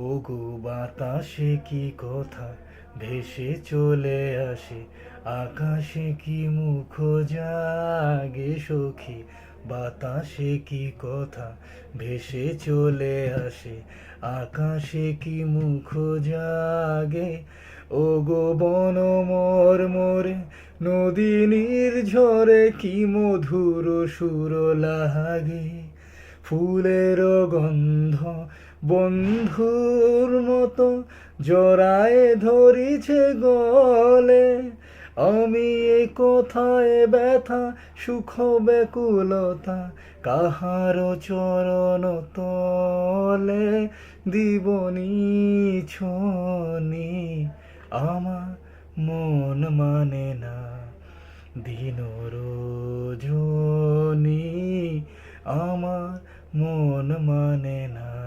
ওগো বাতাসে কি কথা ভেসে চলে আসে, আকাশে কি মুখ জাগে সখী। বাতাসে কি কথা ভেসে চলে আসে, আকাশে কি মুখ জাগে। ওগো বন মর্মরে নদী নির্ঝরে কি মধুর সুর লাগে। ফুলের গন্ধ বন্ধুর মতো জড়ায় ধরিছে গলে। আমি এ কোথায় ব্যথা সুখ ব্যাকুলতা কাহারো চরণ তলে দিবনি ছনি। আমার মন মানে না দিন রজনী, আমার মন মানে না।